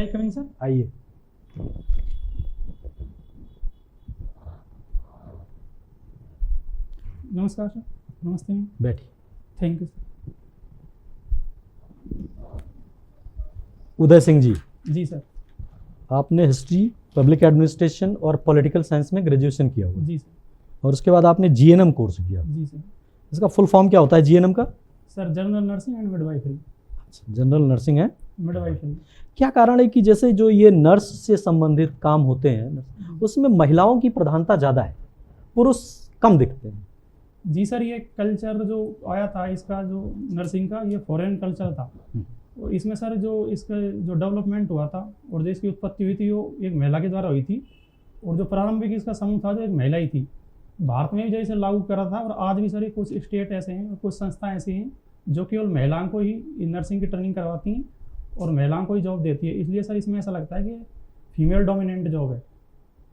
I coming sir? आइए। नमस्कार sir. नमस्ते मैम। बैठिए। Thank you sir. Uday Singh ji, जी सर। आपने हिस्ट्री, पब्लिक एडमिनिस्ट्रेशन और पॉलिटिकल साइंस में ग्रेजुएशन किया हुआ है जी सर। और उसके बाद आपने जीएनएम कोर्स किया। जी सर। इसका फुल फॉर्म क्या होता है जीएनएम का? Sir general nursing and midwifery. General nursing है। मिडवाइफरी। क्या कारण है कि जैसे जो ये नर्स से संबंधित काम होते हैं उसमें महिलाओं की प्रधानता ज़्यादा है, पुरुष कम दिखते हैं? जी सर, ये कल्चर जो आया था इसका, जो नर्सिंग का, ये फॉरेन कल्चर था। और इसमें सर जो इसका जो डेवलपमेंट हुआ था और जो इसकी उत्पत्ति हुई थी वो एक महिला के द्वारा हुई थी। और जो प्रारंभिक इसका समूह था जो एक महिला ही थी। भारत में भी जैसे लागू करा था और आज भी सर कुछ स्टेट ऐसे हैं और कुछ संस्थाएं ऐसी हैं जो केवल महिलाओं को ही नर्सिंग की ट्रेनिंग करवाती हैं और महिलाओं को ही जॉब देती है। इसलिए सर इसमें ऐसा लगता है कि फीमेल डोमिनेंट जॉब है।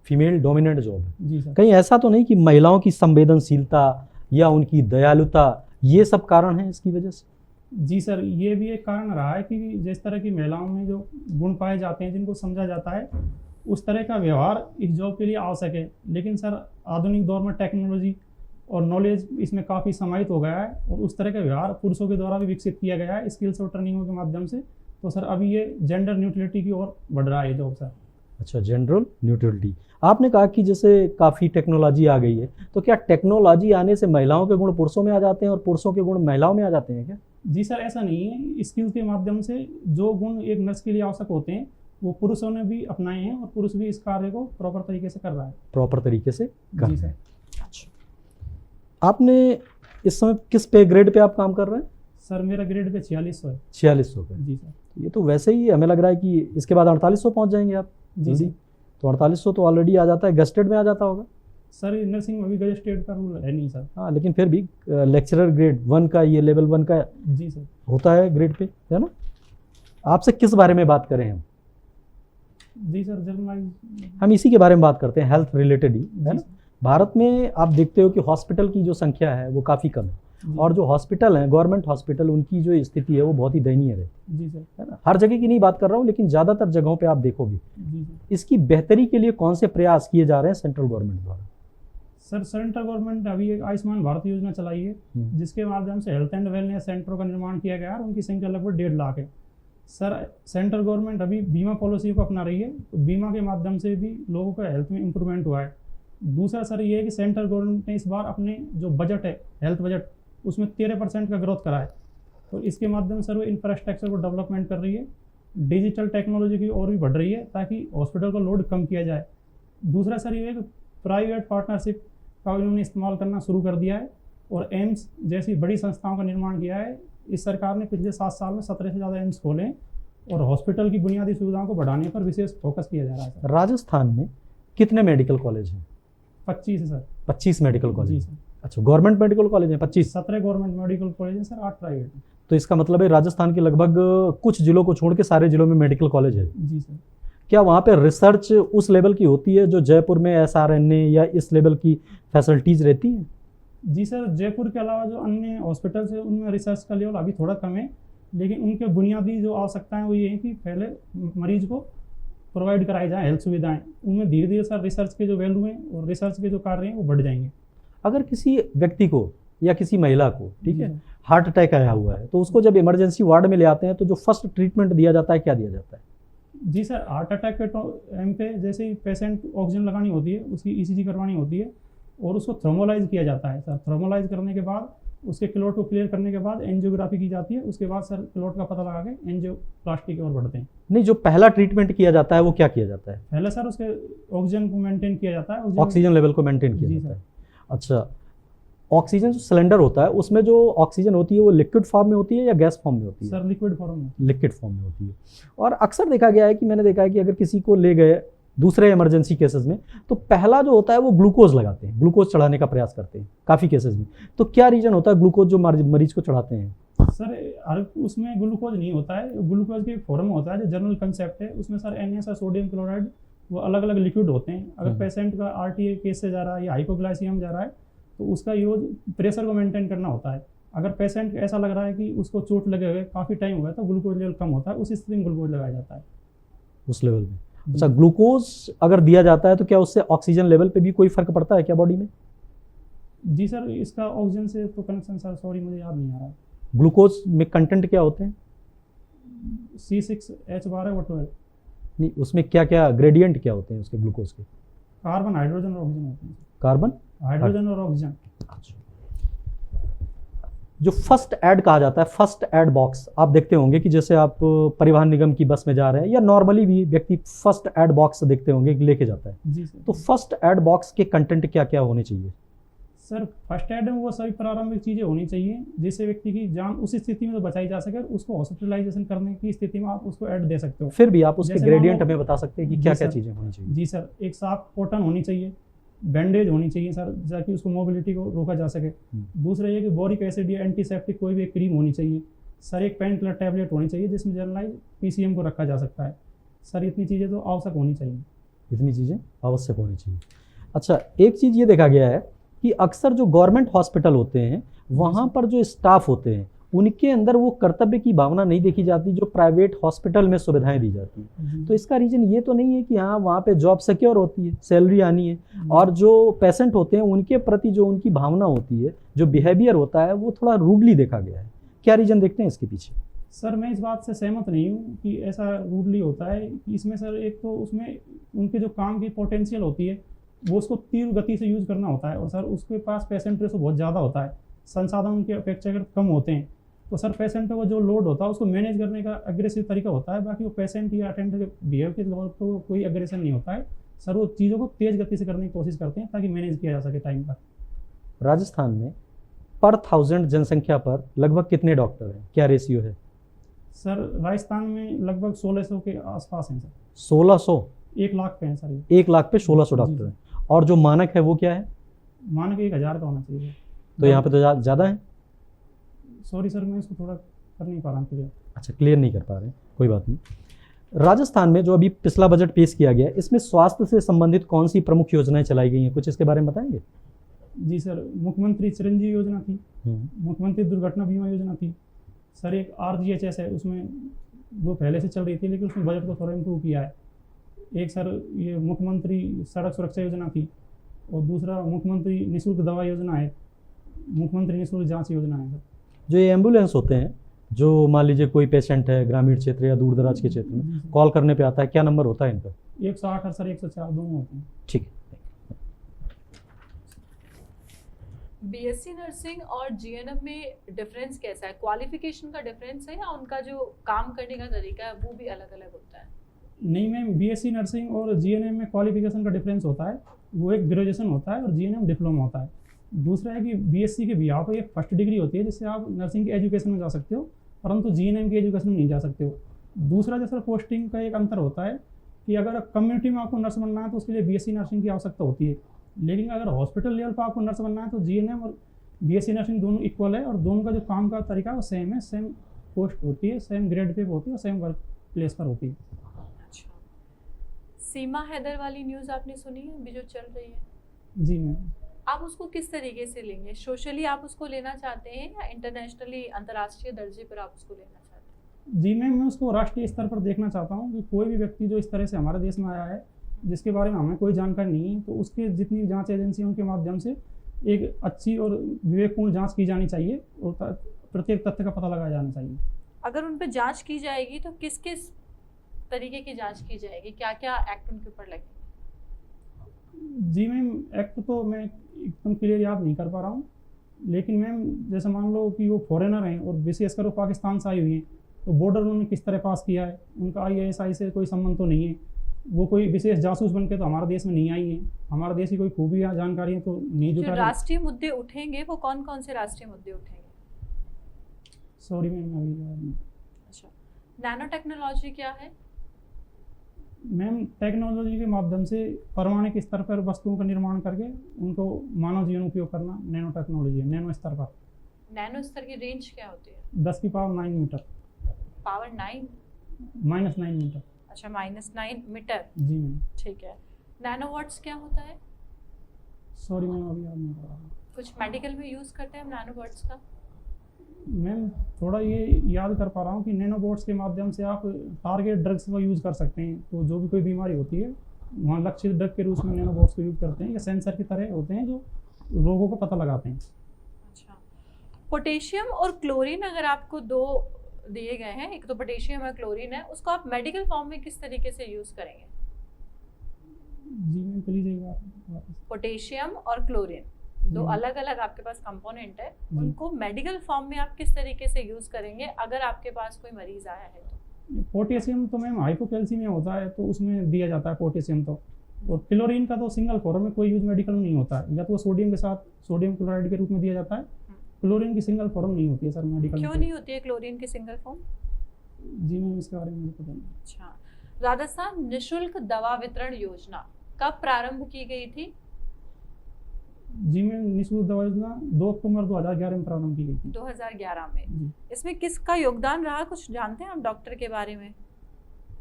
फीमेल डोमिनेंट जॉब है। जी सर। कहीं ऐसा तो नहीं कि महिलाओं की संवेदनशीलता या उनकी दयालुता ये सब कारण है इसकी वजह से? जी सर, ये भी एक कारण रहा है कि जिस तरह की महिलाओं में जो गुण पाए जाते हैं, जिनको समझा जाता है, उस तरह का व्यवहार इस जॉब के लिए आवश्यक है। लेकिन सर आधुनिक दौर में टेक्नोलॉजी और नॉलेज इसमें काफ़ी समाहित हो गया है और उस तरह का व्यवहार पुरुषों के द्वारा भी विकसित किया गया है स्किल्स और ट्रेनिंगों के माध्यम से। तो सर अभी ये जेंडर न्यूट्रलिटी की ओर बढ़ रहा है जॉब सर। अच्छा, जेंडर न्यूट्रलिटी। आपने कहा कि जैसे काफ़ी टेक्नोलॉजी आ गई है, तो क्या टेक्नोलॉजी आने से महिलाओं के गुण पुरुषों में आ जाते हैं और पुरुषों के गुण महिलाओं में आ जाते हैं क्या? जी सर, ऐसा नहीं है। स्किल्स के माध्यम से जो गुण एक नर्स के लिए आवश्यक होते हैं वो पुरुषों ने भी अपनाए हैं और पुरुष भी इस कार्य को प्रॉपर तरीके से कर रहा है। प्रॉपर तरीके से कर जी रहे सर। हैं। अच्छा, आपने इस समय किस पे ग्रेड पे आप काम कर रहे हैं? सर मेरा ग्रेड पे 4600 है। 4600 पे। जी सर। ये तो वैसे ही हमें लग रहा है कि इसके बाद 4800 पहुंच जाएंगे आप जी जल्दी। सर। तो 4800 तो ऑलरेडी आ जाता है, गस्टेड में आ जाता होगा। सर नर्सिंग में अभी गजेस्टेड का रूल है नहीं सर। हाँ, लेकिन फिर भी लेक्चरर ग्रेड 1 का, ये लेवल 1 का जी सर। होता है ग्रेड पे, है ना? आपसे किस बारे में बात करें हम? जी सर, जर्नलाइज। हम इसी के बारे में बात करते हैं, हेल्थ रिलेटेड ही, है जी ना? सर। भारत में आप देखते हो कि हॉस्पिटल की जो संख्या है वो काफ़ी कम है जी और जो हॉस्पिटल हैं, गवर्नमेंट हॉस्पिटल, उनकी जो स्थिति है वो बहुत ही दयनीय है जी सर। है ना? हर जगह की नहीं बात कर रहा हूँ, लेकिन ज़्यादातर जगहों पे आप देखोगे। जी सर। इसकी बेहतरी के लिए कौन से प्रयास किए जा रहे हैं सेंट्रल गवर्नमेंट द्वारा? सर सेंट्रल गवर्नमेंट अभी एक आयुष्मान भारत योजना चलाई है जिसके माध्यम से हेल्थ एंड वेलनेस सेंटरों का निर्माण किया गया है और उनकी संख्या लगभग 1.5 लाख है। सर सेंट्रल गवर्नमेंट अभी बीमा पॉलिसी को अपना रही है, तो बीमा के माध्यम से भी लोगों का हेल्थ में इम्प्रूवमेंट हुआ है। दूसरा सर ये है कि सेंट्रल गवर्नमेंट ने इस बार अपने जो बजट है, हेल्थ बजट, उसमें 13% का ग्रोथ करा है। तो इसके माध्यम से वो इंफ्रास्ट्रक्चर को डेवलपमेंट कर रही है, डिजिटल टेक्नोलॉजी की ओर भी बढ़ रही है ताकि हॉस्पिटल का लोड कम किया जाए। दूसरा सर ये है कि प्राइवेट पार्टनरशिप का उन्होंने इस्तेमाल करना शुरू कर दिया है और एम्स जैसी बड़ी संस्थाओं का निर्माण किया है। इस सरकार ने पिछले 7 साल में 17 से ज़्यादा एम्स खोले हैं और हॉस्पिटल की बुनियादी सुविधाओं को बढ़ाने पर विशेष फोकस किया जा रहा है सर। राजस्थान में कितने मेडिकल कॉलेज हैं? 25 है सर। 25 मेडिकल जी कॉलेज। सर। अच्छा, गवर्नमेंट मेडिकल कॉलेज हैं 25? 17 गवर्नमेंट मेडिकल कॉलेज हैं सर, 8 प्राइवेट हैं। तो इसका मतलब है राजस्थान के लगभग कुछ जिलों को छोड़ के सारे जिलों में मेडिकल कॉलेज है। जी सर। क्या वहाँ पे रिसर्च उस लेवल की होती है जो जयपुर में SRNA या इस लेवल की फैसिलिटीज़ रहती हैं? जी सर, जयपुर के अलावा जो अन्य हॉस्पिटल्स है उनमें रिसर्च का लेवल अभी थोड़ा कम है, लेकिन उनके बुनियादी जो आवश्यकताएं वो ये है कि पहले मरीज को प्रोवाइड कराई जाए हेल्थ सुविधाएं। उनमें धीरे धीरे सर रिसर्च के जो वैल्यू हैं और रिसर्च के जो कार्य हैं वो बढ़ जाएंगे। अगर किसी व्यक्ति को या किसी महिला को, ठीक जी है, सर। हार्ट अटैक आया हुआ है, तो उसको जब इमरजेंसी वार्ड में ले आते हैं तो जो फर्स्ट ट्रीटमेंट दिया जाता है, क्या दिया जाता है? जी सर, हार्ट अटैक के टाइम पे जैसे ही पेशेंट को ऑक्सीजन लगानी होती है, उसकी ECG करवानी होती है और उसको थर्मोलाइज किया जाता है सर। थर्मोलाइज करने के बाद उसके क्लॉट को क्लियर करने के बाद एंजियोग्राफी की जाती है। उसके बाद सर क्लॉट का पता लगा के एंजियोप्लास्टी की ओर बढ़ते हैं। नहीं, जो पहला ट्रीटमेंट किया जाता है वो क्या किया जाता है? पहले सर उसके ऑक्सीजन को मेंटेन किया जाता है। ऑक्सीजन लेवल को मेंटेन किया जी जाता सर। है। अच्छा, ऑक्सीजन जो सिलेंडर होता है उसमें जो ऑक्सीजन होती है वो लिक्विड फॉर्म में होती है या गैस फॉर्म में होती है? सर लिक्विड फॉर्म में। लिक्विड फॉर्म में होती है। और अक्सर देखा गया है कि मैंने देखा है कि अगर किसी को ले गए दूसरे इमरजेंसी केसेस में तो पहला जो होता है वो ग्लूकोज लगाते हैं, ग्लूकोज चढ़ाने का प्रयास करते हैं काफ़ी केसेस में। तो क्या रीजन होता है ग्लूकोज जो मरीज को चढ़ाते हैं? सर हर उसमें ग्लूकोज नहीं होता है, ग्लूकोज की फॉर्म होता है जो जनरल कंसेप्ट है। उसमें सर NaS और सोडियम क्लोराइड वो अलग अलग लिक्विड होते हैं। अगर पेशेंट का RTA केस से जा रहा है या हाइपोग्लाइसीमिया जा रहा है तो उसका यूज प्रेशर को मेंटेन करना होता है। अगर पेशेंट ऐसा लग रहा है कि उसको चोट लगे हुए काफ़ी टाइम हुआ है तो ग्लूकोज लेवल कम होता है, उस स्थिति में ग्लूकोज लगाया जाता है। उस लेवल में। अच्छा, ग्लूकोज अगर दिया जाता है तो क्या उससे ऑक्सीजन लेवल पे भी कोई फर्क पड़ता है क्या बॉडी में? जी सर, इसका ऑक्सीजन से तो कनेक्शन सर सॉरी मुझे याद नहीं आ रहा है। ग्लूकोज में कंटेंट क्या होते हैं? C6H12O12 नहीं, उसमें क्या क्या ग्रेडियंट क्या होते हैं उसके ग्लूकोज के? कार्बन, हाइड्रोजन और ऑक्सीजन होते हैं। कार्बन, हाइड्रोजन और ऑक्सीजन। जो फर्स्ट ऐड कहा जाता है, फर्स्ट ऐड बॉक्स आप देखते होंगे कि जैसे आप परिवहन निगम की बस में जा रहे हैं या नॉर्मली भी व्यक्ति फर्स्ट ऐड बॉक्स देखते होंगे कि लेके जाता है। जी सर। तो फर्स्ट ऐड बॉक्स के कंटेंट क्या क्या होने चाहिए? सर फर्स्ट एड में वो सभी प्रारंभिक चीज़ें होनी चाहिए जिससे व्यक्ति की जान उस स्थिति में तो बचाई जा सके, उसको हॉस्पिटलाइजेशन करने की स्थिति में आप उसको ऐड दे सकते हो। फिर भी आप उसके जैसे ग्रेडियंट मान लो- हमें बता सकते हैं कि जी क्या क्या सर। चीज़ें होनी चाहिए? जी सर, एक साफ कॉटन होनी चाहिए, बैंडेज होनी चाहिए सर, ताकि उसको मोबिलिटी को रोका जा सके। दूसरा ये कि बोरिक एसिड या एंटीसेप्टिक कोई भी एक क्रीम होनी चाहिए। सर एक पेन किलर टैबलेट होनी चाहिए जिसमें जनरलाइज PCM को रखा जा सकता है। सर इतनी चीज़ें तो आवश्यक होनी चाहिए। इतनी चीज़ें आवश्यक होनी चाहिए। अच्छा, एक चीज़ ये देखा गया है कि अक्सर जो गवर्नमेंट हॉस्पिटल होते हैं वहाँ पर जो स्टाफ होते हैं उनके अंदर वो कर्तव्य की भावना नहीं देखी जाती जो प्राइवेट हॉस्पिटल में सुविधाएं दी जाती हैं। तो इसका रीज़न ये तो नहीं है कि हाँ वहाँ पे जॉब सिक्योर होती है, सैलरी आनी है, और जो पेशेंट होते हैं उनके प्रति जो उनकी भावना होती है, जो बिहेवियर होता है, वो थोड़ा रूडली देखा गया है। क्या रीज़न देखते हैं इसके पीछे? सर मैं इस बात से सहमत नहीं हूँ कि ऐसा रूडली होता है। कि इसमें सर एक तो उसमें उनके जो काम की पोटेंशियल होती है वो उसको तीव्र गति से यूज़ करना होता है, और सर उसके पास पेशेंट रेशो बहुत ज़्यादा होता है, संसाधन उनके अपेक्षाकृत कम होते हैं। तो सर पेशेंट पे वो जो लोड होता है उसको मैनेज करने का अग्रेसिव तरीका होता है। बाकी वो पेशेंट या अटेंडर के बिहेव के लेवल पर कोई अग्रेशन नहीं होता है। सर वो चीज़ों को तेज़ गति से करने की कोशिश करते हैं ताकि मैनेज किया जा सके टाइम पर। राजस्थान में पर 1000 जनसंख्या पर लगभग कितने डॉक्टर हैं? क्या रेशियो है? सर राजस्थान में लगभग 1600 के आसपास हैं सर। 1600? 1 लाख पे हैं सर ये। 1 लाख पे 1600 डॉक्टर हैं। और जो मानक है वो क्या है? मानक 1000 का होना चाहिए। तो यहाँ पे तो ज़्यादा है। सॉरी सर मैं इसको थोड़ा कर नहीं पा रहा हूँ क्लियर। अच्छा, क्लियर नहीं कर पा रहे हैं, कोई बात नहीं। राजस्थान में जो अभी पिछला बजट पेश किया गया, इसमें स्वास्थ्य से संबंधित कौन सी प्रमुख योजनाएं चलाई गई हैं, कुछ इसके बारे में बताएंगे? जी सर, मुख्यमंत्री चिरंजीवी योजना थी, मुख्यमंत्री दुर्घटना बीमा योजना थी। सर एक RGHS है, उसमें वो पहले से चल रही थी लेकिन उसमें बजट को थोड़ा इम्प्रूव किया है। एक सर ये मुख्यमंत्री सड़क सुरक्षा योजना थी, और दूसरा मुख्यमंत्री निःशुल्क दवा योजना है, मुख्यमंत्री निःशुल्क जाँच योजना है सर। जो ये एम्बुलेंस होते हैं, जो मान लीजिए कोई पेशेंट है ग्रामीण क्षेत्र या दूर दराज के क्षेत्र में, कॉल करने पे आता है, क्या नंबर होता है इनका? 108 और सर 104 दोनों होते हैं। ठीक है। BSc नर्सिंग और GNM में डिफरेंस कैसा है? क्वालिफिकेशन का डिफरेंस है या उनका जो काम करने का तरीका है वो भी अलग अलग होता है? नहीं मैम, BSc नर्सिंग और GNM में क्वालिफिकेशन का डिफरेंस होता है। वो एक ग्रेजुएशन होता है और GNM डिप्लोमा होता है। दूसरा है कि BSc के बिहार पर एक फर्स्ट डिग्री होती है जिससे आप नर्सिंग की एजुकेशन में जा सकते हो, परंतु GNM की एजुकेशन में नहीं जा सकते हो। दूसरा जैसा पोस्टिंग का एक अंतर होता है कि अगर कम्युनिटी में आपको नर्स बनना है तो उसके लिए BSc नर्सिंग की आवश्यकता होती है, लेकिन अगर हॉस्पिटल लेवल पर आपको नर्स बनना है तो GNM और BSc नर्सिंग दोनों इक्वल है, और दोनों का जो काम का तरीका वो सेम है, सेम पोस्ट होती है, सेम ग्रेड पे होती है और सेम वर्क प्लेस पर होती है। अच्छा, सीमा हैदर वाली न्यूज़ आपने सुनी है अभी जो चल रही है? जी मैम। आप उसको किस तरीके से लेंगे? सोशली आप उसको लेना चाहते हैं या इंटरनेशनली अंतर्राष्ट्रीय दर्जे पर आप उसको लेना चाहते हैं? जी मैम, मैं उसको राष्ट्रीय स्तर पर देखना चाहता हूँ कि कोई भी व्यक्ति जो इस तरह से हमारे देश में आया है जिसके बारे में हमें कोई जानकारी नहीं है, तो उसके जितनी जांच एजेंसी उनके माध्यम से एक अच्छी और विवेकपूर्ण जांच की जानी चाहिए और प्रत्येक तथ्य का पता लगाया जाना चाहिए। अगर उन पर जांच की जाएगी तो किस किस तरीके की जांच की जाएगी? क्या क्या एक्ट उनके ऊपर लगेंगे? जी मैम, एक्ट तो मैं एकदम क्लियर याद नहीं कर पा रहा हूँ, लेकिन मैम जैसे मान लो कि वो फॉरेनर हैं और विशेषकर वो पाकिस्तान से आई हुई हैं, तो बॉर्डर उन्होंने किस तरह पास किया है, उनका ISI से कोई संबंध तो नहीं है, वो कोई विशेष जासूस बनकर तो हमारे देश में नहीं आई है, हमारे देश की कोई खूबियाँ जानकारियाँ तो नहीं जो जुटा। राष्ट्रीय मुद्दे उठेंगे वो कौन कौन से राष्ट्रीय मुद्दे उठेंगे? सॉरी मैम अभी। अच्छा, नैनो टेक्नोलॉजी क्या है? मैम टेक्नोलॉजी के माध्यम से परमाणु स्तर पर वस्तुओं का निर्माण करके उनको मानव जीवन उपयोग करना नैनो टेक्नोलॉजी है, नैनो स्तर पर। नैनो स्तर की रेंज क्या होती है? 10⁻9 मीटर। पावर 9? -9 मीटर। अच्छा, -9 मीटर। जी मैम। ठीक है। नैनो वाट्स क्या होता है? सॉरी मैम अभी याद नहीं कर रहा। कुछ मेडिकल में यूज़ करते हैं हम नैनो वाट्स का? मैम थोड़ा ये याद कर पा रहा हूँ कि नैनोबोट्स के माध्यम से आप टारगेट ड्रग्स का यूज़ कर सकते हैं। तो जो भी कोई बीमारी होती है वहाँ लक्षित ड्रग के रूप में नैनोबोट्स को यूज़ करते हैं, या सेंसर की तरह होते हैं जो रोगों को पता लगाते हैं। अच्छा, पोटेशियम और क्लोरीन अगर आपको दो दिए गए हैं, एक तो पोटेशियम और क्लोरीन है, उसको आप मेडिकल फॉर्म में किस तरीके से यूज़ करेंगे? जी मैम प्लीज एक बार वापस। पोटेशियम और क्लोरीन दो जी। अलग अलग आपके पास कंपोनेंट है, जी। उनको मेडिकल फॉर्म में आप किस तरीके से यूज़ करेंगे अगर आपके पास कोई मरीज आया है तो? पोटेशियम तो मैम हाइपोकैल्सीमिया होता है तो उसमें दिया जाता है पोटेशियम तो, और क्लोरीन का तो सिंगल फॉर्म में कोई यूज मेडिकल में नहीं होता है, या तो वो सोडियम के साथ सोडियम क्लोराइड के रूप में दिया जाता है। क्लोरीन की सिंगल फॉर्म नहीं होती है सर मेडिकल में। क्यों नहीं होती है क्लोरीन की सिंगल फॉर्म? जी मैम इसके बारे में मुझे पता नहीं। अच्छा, राजस्थान निशुल्क दवा वितरण योजना कब प्रारंभ की गई थी? जी मैम निःशुल्क दवा योजना 2 अक्टूबर 2011 में प्रारंभ की गई थी। 2011 में। जी इसमें किसका योगदान रहा, कुछ जानते हैं आप डॉक्टर के बारे में?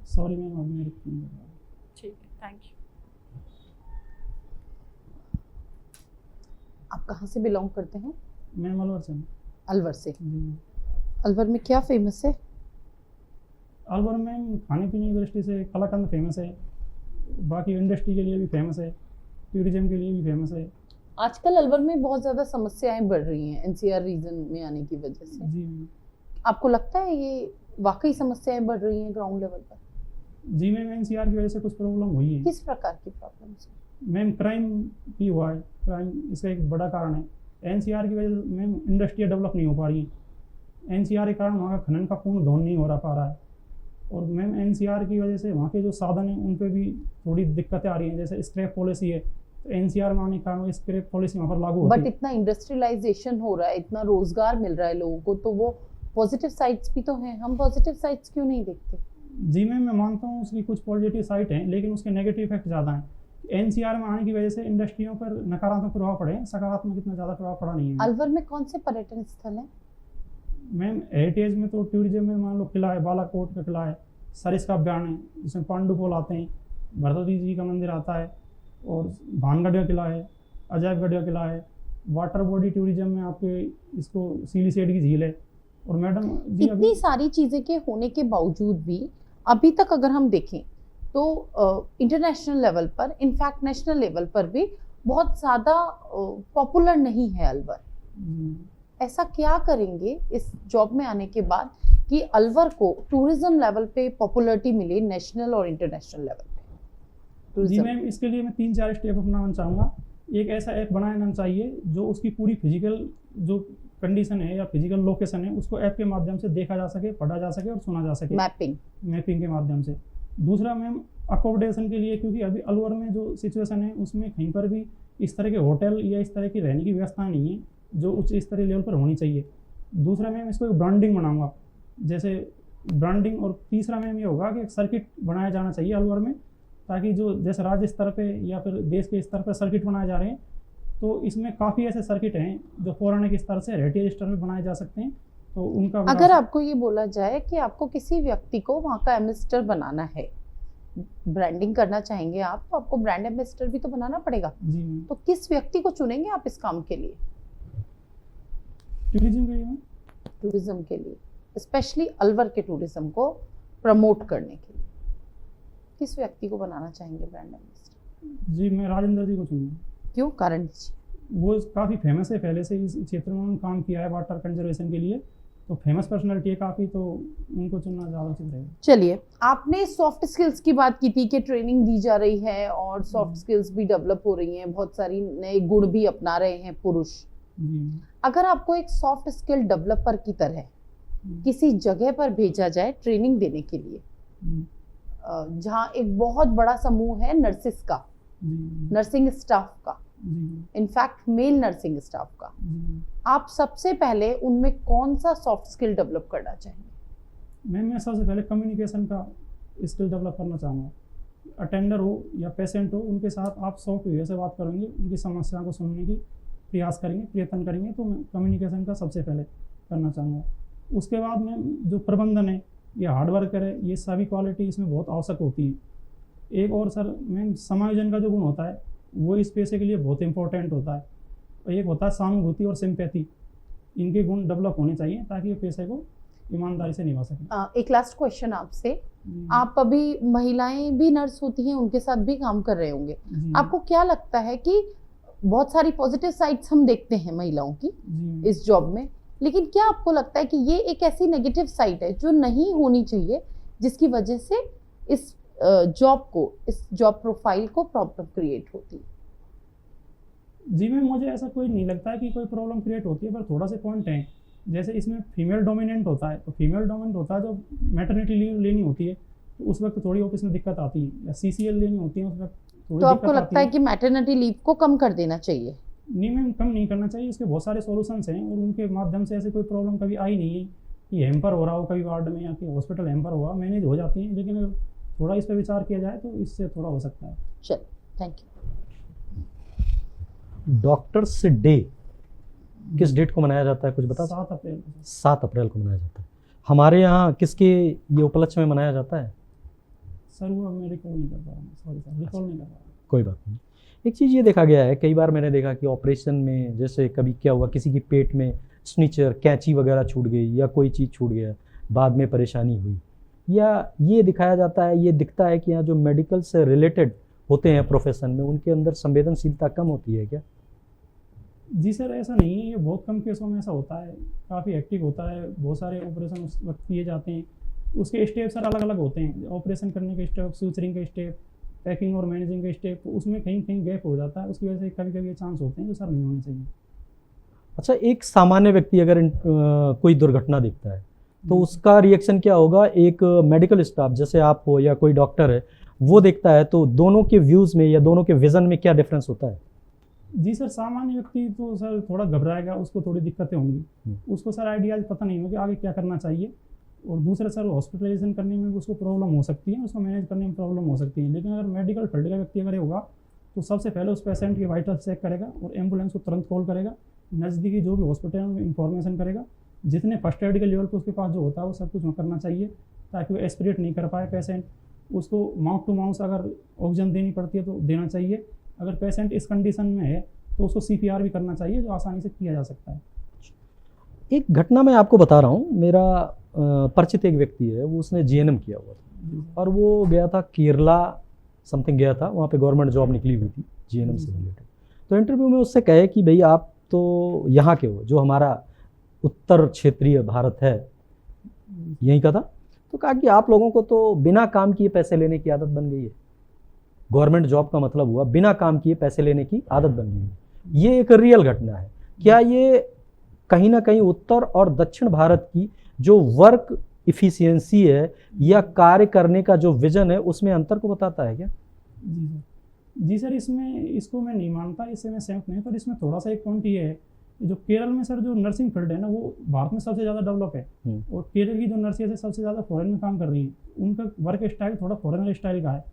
सॉरी मैम अभी मेरे को नहीं पता। ठीक है, थैंक यू। आप कहाँ से बिलोंग करते हैं? मैम अलवर से। अलवर से। जी अलवर में क्या फेमस है? अलवर में खाने पीने की दृष्टि से कलाकंद फेमस है, बाकी इंडस्ट्री के लिए भी फेमस है, टूरिज्म के लिए भी फेमस है। आजकल अलवर में बहुत ज़्यादा समस्याएं बढ़ रही हैं एनसीआर रीजन में आने की वजह से। जी मैम। आपको लगता है ये वाकई समस्याएं बढ़ रही हैं ग्राउंड लेवल पर? जी मैम एनसीआर की वजह से कुछ प्रॉब्लम हुई है। किस प्रकार की प्रॉब्लम्स? मैम क्राइम भी हुआ है, क्राइम इसका एक बड़ा कारण है। एनसीआर की वजह से मैम इंडस्ट्री डेवलप नहीं हो पा रही है। एनसीआर के कारण वहाँ का खनन का पूर्ण धोन नहीं हो पा रहा है, और मैम एनसीआर की वजह से वहाँ के जो साधन हैं उन पे भी थोड़ी दिक्कतें आ रही हैं। जैसे स्क्रैप पॉलिसी है, तो एनसीआर में आने के कारण वो स्क्रैप पॉलिसी वहाँ पर लागू होती बट है। इतना इंडस्ट्रियलाइजेशन हो रहा है, इतना रोजगार मिल रहा है लोगों को, तो वो पॉजिटिव साइड्स भी तो हैं। हम पॉजिटिव साइड्स क्यों नहीं देखते? जी मैम मैं मानता हूँ उसकी कुछ पॉजिटिव साइड हैं, लेकिन उसके नेगेटिव इफेक्ट ज़्यादा हैं। एनसीआर में आने की वजह से इंडस्ट्रियों पर नकारात्मक प्रभाव पड़े हैं, सकारात्मक इतना ज़्यादा प्रभाव पड़ा नहीं है। अलवर में कौन से पर्यटन स्थल हैं? मैम हेरिटेज में तो टूरिज्म में मान लो किला है, बालाकोट का किला है, सरिस्का अभ्यारण्य है जिसमें पांडुपोल आते हैं, भरतोदी जी का मंदिर आता है, और भानगढ़ का किला है, अजयबगढ़ का किला है। वाटर बॉडी टूरिज्म में आपके इसको सिलीसेट की झील है। और मैडम जी इतनी सारी चीजें के होने के बावजूद भी अभी तक अगर हम देखें तो इंटरनेशनल लेवल पर, इनफैक्ट नेशनल लेवल पर भी बहुत ज़्यादा पॉपुलर नहीं है अलवर। ऐसा क्या करेंगे इस जॉब में आने के बाद कि अलवर को टूरिज्म लेवल पे पॉपुलैरिटी मिले, नेशनल और इंटरनेशनल लेवल पे? जी tourism? मैम इसके लिए मैं 3-4 स्टेप अपनाना चाहूँगा। एक ऐसा ऐप बनाना चाहिए जो उसकी पूरी फिजिकल जो कंडीशन है या फिजिकल लोकेशन है उसको ऐप के माध्यम से देखा जा सके, पढ़ा जा सके और सुना जा सके, मैपिंग के माध्यम से। दूसरा मैम अकोमोडेशन के लिए, क्योंकि अभी अलवर में जो सिचुएशन है उसमें कहीं पर भी इस तरह के होटल या इस तरह की रहने की व्यवस्था नहीं है जो उच्च स्तरीय लेवल पर होनी चाहिए। दूसरा मैम इसको एक ब्रांडिंग बनाऊंगा, जैसे ब्रांडिंग। और तीसरा मैम ये होगा कि एक सर्किट बनाया जाना चाहिए अलवर में, ताकि जो जैसे राज्य स्तर पे या फिर देश के स्तर पर सर्किट बनाए जा रहे हैं, तो इसमें काफ़ी ऐसे सर्किट हैं जो पौराणिक स्तर से हेरिटेज स्तर पे बनाए जा सकते हैं। तो उनका अगर आपको ये बोला जाए कि आपको किसी व्यक्ति को वहाँ का एम्बेसडर बनाना है, ब्रांडिंग करना चाहेंगे आप, तो आपको ब्रांड एम्बेसडर भी तो बनाना पड़ेगा। जी मैम। तो किस व्यक्ति को चुनेंगे आप इस काम के लिए, टूरिज्म के लिए मैम? टूरिज्म के लिए, स्पेशली अलवर के टूरिज्म को प्रमोट करने के लिए किस व्यक्ति को बनाना चाहेंगे ब्रांड एम्बेसडर? जी मैं राजेंद्र जी को चुनूँगा। क्यों, कारण दीजिए। वो काफ़ी फेमस है, पहले से इस क्षेत्र में उन्होंने काम किया है वाटर कंजर्वेशन के लिए, तो फेमस पर्सनालिटी है काफ़ी, तो उनको चुनना ज़्यादा उचित रहेगा। चलिए, आपने सॉफ्ट स्किल्स की बात की थी कि ट्रेनिंग दी जा रही है और सॉफ्ट स्किल्स भी डेवलप हो रही हैं, बहुत सारी नए गुण भी अपना रहे हैं पुरुष। जी अगर आपको एक सॉफ्ट स्किल डेवलपर की तरह किसी जगह पर भेजा जाए ट्रेनिंग देने के लिए, जी जहाँ एक बहुत बड़ा समूह है नर्सिस का, जी नर्सिंग स्टाफ का, जी इनफैक्ट मेल नर्सिंग स्टाफ का, जी आप सबसे पहले उनमें कौन सा सॉफ्ट स्किल डेवलप करना चाहेंगे? मैं सबसे पहले कम्युनिकेशन का स्किल डेवलप करना चाहूँगा। अटेंडर हो या पेशेंट हो, उनके साथ आप सॉफ्ट वे से बात करेंगे, उनकी समस्या को सुनने की प्रयास करेंगे, प्रयत्न करेंगे, तो मैं कम्युनिकेशन का सबसे पहले करना चाहूँगा। उसके बाद में जो प्रबंधन है या हार्ड वर्कर है, ये सभी क्वालिटी इसमें बहुत आवश्यक होती है। एक और सर मैम समायोजन का जो गुण होता है वो इस पेशे के लिए बहुत इंपॉर्टेंट होता है। एक होता है सहानुभूति और सिंपैथी। इनके गुण डेवलप होने चाहिए ताकि ये पेशे को ईमानदारी से निभा सकें। एक लास्ट क्वेश्चन आपसे, आप अभी महिलाएं भी नर्स होती हैं, उनके साथ भी काम कर रहे होंगे, जी, आपको क्या लगता है कि बहुत सारी पॉजिटिव साइड्स हम देखते हैं महिलाओं की जी, इस जॉब में, लेकिन क्या आपको लगता है कि ये एक ऐसी नेगेटिव साइड है जो नहीं होनी चाहिए, जिसकी वजह से इस इस जॉब प्रोफाइल को प्रॉब्लम क्रिएट होती है? जी मैम, मुझे ऐसा कोई नहीं लगता है कि कोई प्रॉब्लम क्रिएट होती है, पर थोड़ा से पॉइंट है। जैसे इसमें फीमेल डोमिनेंट होता है, तो फीमेल डोमिनेंट होता है जब मैटरनिटी लीव लेनी होती है तो उस वक्त थोड़ी ऑफिस में दिक्कत आती है, या CCL लेनी होती है उस वक्त थोड़ी तो आपको दिक्कत लगता आती है कि मैटरनिटी लीव को कम कर देना चाहिए? नहीं मैम, कम नहीं करना चाहिए, इसके बहुत सारे सॉल्यूशंस हैं और उनके माध्यम से ऐसे कोई प्रॉब्लम कभी आई नहीं है कि हैम्पर हो रहा हो कभी वार्ड में या कि हॉस्पिटल हैम्पर हुआ, मैनेज हो जाती हैं, लेकिन अगर थोड़ा इस पर विचार किया जाए तो इससे थोड़ा हो सकता है। चल, थैंक यू। डॉक्टर्स डे किस डेट को मनाया जाता है, कुछ बता सकते? 7 अप्रैल को। 7 अप्रैल को मनाया जाता है। हमारे यहाँ किसके ये उपलक्ष्य में मनाया जाता है? सर वो मैं रिकॉल नहीं कर पा रहा हूँ, सॉरी सर, रिकॉल नहीं कर पा रहा हूँ। कोई बात नहीं। एक चीज़ ये देखा गया है, कई बार मैंने देखा कि ऑपरेशन में जैसे कभी क्या हुआ, किसी की पेट में स्निचर कैंची वगैरह छूट गई या कोई चीज़ छूट गया, बाद में परेशानी हुई, या ये दिखाया जाता है, ये दिखता है कि यहाँ जो मेडिकल से रिलेटेड होते हैं प्रोफेशन में, उनके अंदर संवेदनशीलता कम होती है क्या? जी सर, ऐसा नहीं है, ये बहुत कम केसों में ऐसा होता है, काफ़ी एक्टिव होता है, बहुत सारे ऑपरेशन उस वक्त किए जाते हैं। उसके स्टेप सर अलग अलग होते हैं, ऑपरेशन करने के स्टेप, सूचरिंग के स्टेप, पैकिंग और मैनेजिंग के स्टेप, तो उसमें कहीं कहीं गैप हो जाता है, उसकी वजह से कभी कभी ये चांस होते हैं जो सर नहीं होने चाहिए। अच्छा, एक सामान्य व्यक्ति अगर कोई दुर्घटना देखता है तो उसका रिएक्शन क्या होगा? एक मेडिकल स्टाफ जैसे आप हो या कोई डॉक्टर है, वो देखता है, तो दोनों के व्यूज़ में या दोनों के विज़न में क्या डिफरेंस होता है? जी सर, सामान्य व्यक्ति तो सर थोड़ा घबराएगा, उसको थोड़ी दिक्कतें होंगी, उसको सर आइडियाज पता नहीं होगा कि आगे क्या करना चाहिए, और दूसरा सर हॉस्पिटलाइजेशन करने में भी उसको प्रॉब्लम हो सकती है, उसको मैनेज करने में प्रॉब्लम हो सकती है। लेकिन अगर मेडिकल फील्ड का व्यक्ति अगर होगा तो सबसे पहले उस पेशेंट के वाइटल चेक करेगा और एम्बुलेंस को तुरंत कॉल करेगा, नज़दीकी जो भी हॉस्पिटल में इंफॉर्मेशन करेगा, जितने फर्स्ट एड के लेवल पर उसके पास जो होता है वो सब कुछ करना चाहिए, ताकि वो एस्पिरेट नहीं कर पाए पेशेंट। उसको माउथ टू माउथ अगर ऑक्सीजन देनी पड़ती है तो देना चाहिए। अगर पेशेंट इस कंडीशन में है तो उसको CPR भी करना चाहिए, जो आसानी से किया जा सकता है। एक घटना मैं आपको बता रहा हूँ, मेरा परिचित एक व्यक्ति है, वो उसने GNM किया हुआ था और वो गया था केरला समथिंग गया था, वहाँ पे गवर्नमेंट जॉब निकली हुई थी GNM से रिलेटेड। तो इंटरव्यू में उससे कहे कि भाई आप तो यहाँ के हो, जो हमारा उत्तर क्षेत्रीय भारत है यहीं का था, तो कहा कि आप लोगों को तो बिना काम किए पैसे लेने की आदत बन गई है। गवर्नमेंट जॉब का मतलब हुआ बिना काम किए पैसे लेने की आदत बन गई है। ये एक रियल घटना है। क्या ये कहीं ना कहीं उत्तर और दक्षिण भारत की जो वर्क इफिशियंसी है या कार्य करने का जो विजन है उसमें अंतर को बताता है क्या? जी सर, इसमें इसको मैं नहीं मानता, इससे मैं सहमत नहीं, पर इसमें थोड़ा सा एक पॉइंट ये है, जो केरल में सर जो नर्सिंग फील्ड है ना, वो भारत में सबसे ज़्यादा डेवलप है, और केरल की जो नर्सेज है सबसे ज़्यादा फॉरेन में काम कर रही हैं, उनका वर्क स्टाइल थोड़ा फॉरेनर स्टाइल का है।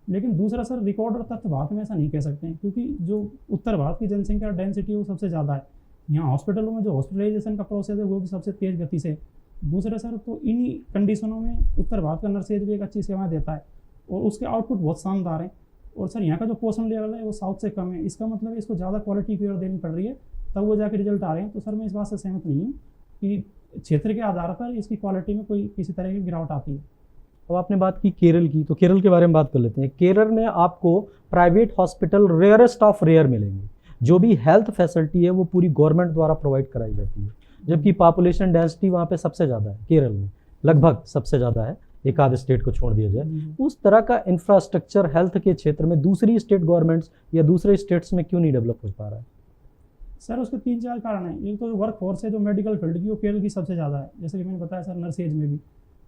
लेकिन दूसरा सर रिकॉर्ड और तथ्य भारत में ऐसा नहीं कह सकते हैं, क्योंकि जो उत्तर भारत की जनसंख्या डेंसिटी है वो सबसे ज़्यादा है। यहाँ हॉस्पिटलों में जो हॉस्पिटलाइजेशन का प्रोसेस है वो भी सबसे तेज़ गति से। दूसरा सर, तो इन्हीं कंडीशनों में उत्तर भारत का नर्सेज भी एक अच्छी सेवाएं देता है और उसके आउटपुट बहुत शानदार हैं। और सर यहाँ का जो पोषण लेवल है वो साउथ से कम है, इसका मतलब है इसको ज़्यादा क्वालिटी केयर देनी पड़ रही है, तब वो जाके रिजल्ट आ रहे हैं। तो सर मैं इस बात से सहमत नहीं हूँ कि क्षेत्र के आधार पर इसकी क्वालिटी में कोई किसी तरह की गिरावट आती है। अब आपने बात की केरल की, तो केरल के बारे में बात कर लेते हैं। केरल में आपको private hospital rarest of rare मिलेंगे, जो भी हेल्थ फैसिलिटी है वो पूरी गवर्नमेंट द्वारा प्रोवाइड कराई जाती है, जबकि पॉपुलेशन डेंसिटी वहाँ पे सबसे ज़्यादा है, केरल में लगभग सबसे ज़्यादा है, एक आध स्टेट को छोड़ दिया जाए। उस तरह का इंफ्रास्ट्रक्चर हेल्थ के क्षेत्र में दूसरी स्टेट गवर्नमेंट्स या दूसरे स्टेट्स में क्यों नहीं डेवलप हो पा रहा है? सर उसके 3-4 कारण हैं। एक तो जो वर्क फोर्स है जो मेडिकल फील्ड की, वो केरल की सबसे ज़्यादा है, जैसे कि मैंने बताया सर नर्सेज में भी।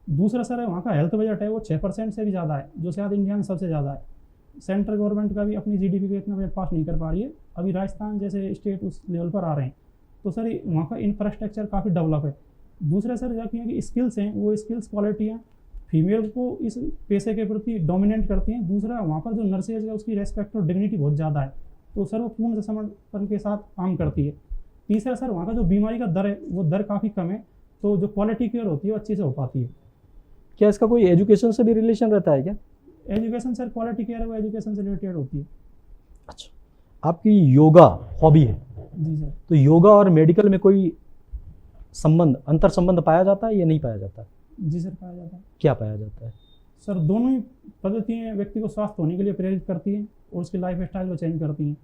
दूसरा सर है वहाँ का हेल्थ बजट है वो 6% से भी ज़्यादा है, जो शायद इंडिया में सबसे ज़्यादा है। सेंट्रल गवर्नमेंट का भी अपनी GDP का इतना बजट पास नहीं कर पा रही है, अभी राजस्थान जैसे स्टेट उस लेवल पर आ रहे हैं। तो सर वहाँ का इंफ्रास्ट्रक्चर काफ़ी डेवलप है। दूसरा सर जो कि स्किल्स हैं, वो स्किल्स क्वालिटियाँ फीमेल को इस पेशे के प्रति डोमिनेट करती हैं। दूसरा वहाँ पर जो नर्सेज है उसकी रेस्पेक्ट और डिग्निटी बहुत ज़्यादा है, तो सर वो पूर्ण समर्पण के साथ काम करती है। तीसरा सर वहाँ का जो बीमारी का दर है वो दर काफ़ी कम है, तो जो क्वालिटी केयर होती है वो अच्छी से हो पाती है। क्या इसका कोई एजुकेशन से भी रिलेशन रहता है क्या? एजुकेशन सर, क्वालिटी केयर है वो एजुकेशन से रिलेटेड होती है। अच्छा, आपकी योगा हॉबी है, जी सर। तो योगा और मेडिकल में कोई संबंध, अंतर संबंध पाया जाता है या नहीं पाया जाता है? जी सर, पाया जाता है। क्या पाया जाता है? सर दोनों ही पद्धतियाँ व्यक्ति को स्वस्थ होने के लिए प्रेरित करती हैं और उसकी लाइफ स्टाइल को चेंज करती हैं।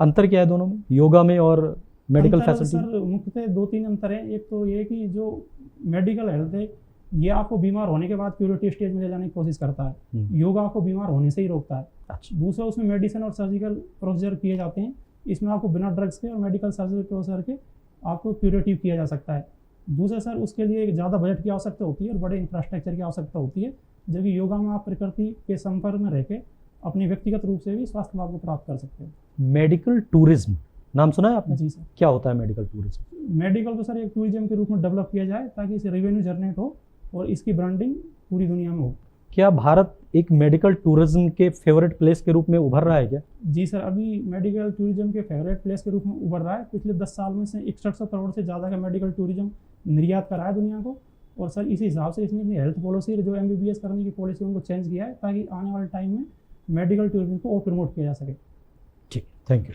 अंतर क्या है दोनों में, योगा में और मेडिकल अंतर फैसिलिटी? सर मुख्यतः 2-3 अंतर हैं। एक तो ये कि जो मेडिकल हेल्थ है ये आपको बीमार होने के बाद क्यूरेटिव स्टेज में ले जाने की कोशिश करता है, योगा आपको बीमार होने से ही रोकता है। अच्छा, दूसरा उसमें मेडिसिन और सर्जिकल प्रोसीजर किए जाते हैं, इसमें आपको बिना ड्रग्स के और मेडिकल सर्जरी प्रोसीजर के आपको क्यूरेटिव किया जा सकता है। दूसरा सर उसके लिए ज़्यादा बजट की आवश्यकता होती है और बड़े इंफ्रास्ट्रक्चर की आवश्यकता होती है, जबकि योगा में आप प्रकृति के संपर्क में रह के अपने व्यक्तिगत रूप से भी स्वास्थ्य लाभ को प्राप्त कर सकते हो। मेडिकल टूरिज्म नाम सुना है आपने? जी सर। क्या होता है मेडिकल टूरिज्म? मेडिकल को सर एक टूरिज्म के रूप में डेवलप किया जाए ताकि इसे रेवेन्यू जनरेट हो और इसकी ब्रांडिंग पूरी दुनिया में हो। क्या भारत एक मेडिकल टूरिज्म के फेवरेट प्लेस के रूप में उभर रहा है क्या? जी सर, अभी मेडिकल टूरिज्म के फेवरेट प्लेस के रूप में उभर रहा है। पिछले 10 साल में से 6100 करोड़ से ज़्यादा का मेडिकल टूरिज्म निर्यात करा है दुनिया को। और सर इसी हिसाब से इसने अपनी हेल्थ पॉलिसी जो MBBS करने की पॉलिसी उनको चेंज किया है ताकि आने वाले टाइम में मेडिकल टूरिज्म को और प्रमोट किया जा सके। ठीक, थैंक यू।